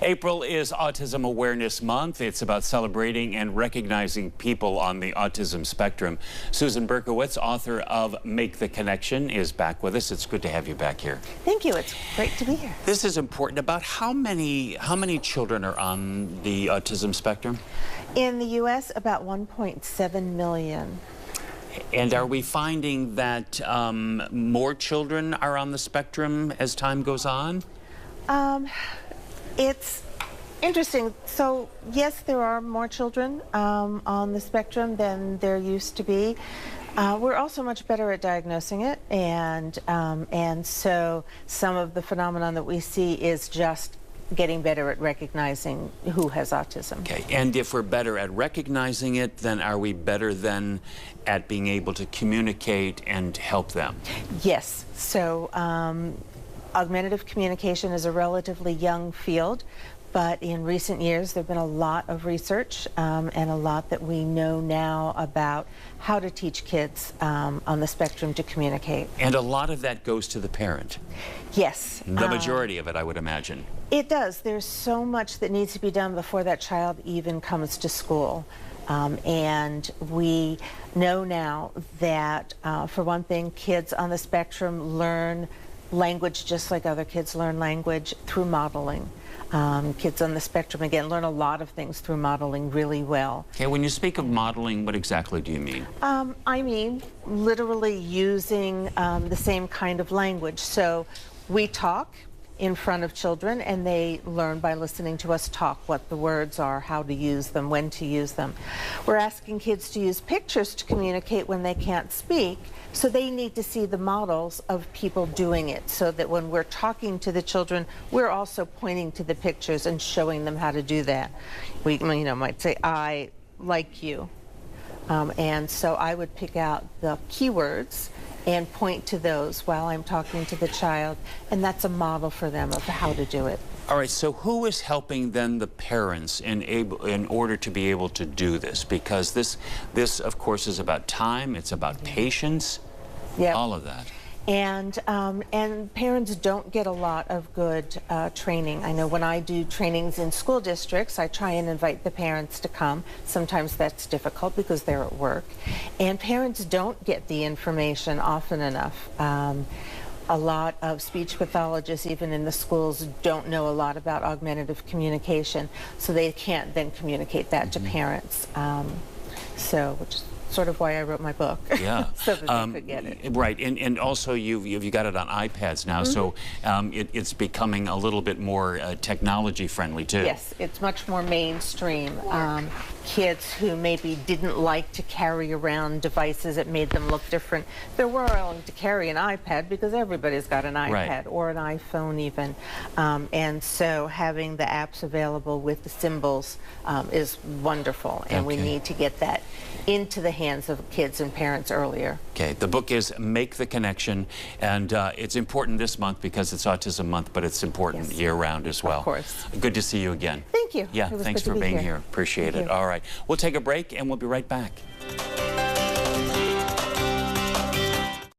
April is Autism Awareness Month. It's about celebrating and recognizing people on the autism spectrum. Susan Berkowitz, author of Make the Connection, is back with us. It's good to have you back here. Thank you. It's great to be here. This is important. About how many children are on the autism spectrum? In the U.S., about 1.7 million. And are we finding that more children are on the spectrum as time goes on? It's interesting. So, yes, there are more children on the spectrum than there used to be. We're also much better at diagnosing it, and so some of the phenomenon that we see is just getting better at recognizing who has autism. Okay, and if we're better at recognizing it, then are we better then at being able to communicate and help them? Yes. So augmentative communication is a relatively young field, but in recent years there have been a lot of research and a lot that we know now about how to teach kids on the spectrum to communicate. And a lot of that goes to the parent. Yes. The majority of it, I would imagine. It does. There's so much that needs to be done before that child even comes to school. And we know now that, for one thing, kids on the spectrum learn language just like other kids learn language through modeling. Kids on the spectrum, again, learn a lot of things through modeling really well. Okay, when you speak of modeling, what exactly do you mean? I mean literally using the same kind of language. So we talk in front of children, and they learn by listening to us talk what the words are, how to use them, when to use them. We're asking kids to use pictures to communicate when they can't speak, so they need to see the models of people doing it, so that when we're talking to the children, we're also pointing to the pictures and showing them how to do that. We might say, I like you. And so I would pick out the keywords and point to those while I'm talking to the child, and that's a model for them of how to do it. All right, so who is helping then the parents in order to be able to do this? Because this of course is about time, it's about patience, all of that. And parents don't get a lot of good training. I know when I do trainings in school districts, I try and invite the parents to come. Sometimes that's difficult because they're at work. And parents don't get the information often enough. A lot of speech pathologists, even in the schools, don't know a lot about augmentative communication, so they can't then communicate that to parents. Which is sort of why I wrote my book. Yeah. So that they could get it. Right, and also you've got it on iPads now, so it's becoming a little bit more technology friendly too. Yes, it's much more mainstream. Kids who maybe didn't like to carry around devices that made them look different, they're willing to carry an iPad because everybody's got an iPad or an iPhone even. And so having the apps available with the symbols is wonderful, and we need to get that into the hands of kids and parents earlier. Okay, the book is Make the Connection, and it's important this month because it's Autism Month, but it's important year-round as well. Of course. Good to see you again. Thank you. Yeah, thanks for being here. Appreciate it. All right, we'll take a break and we'll be right back.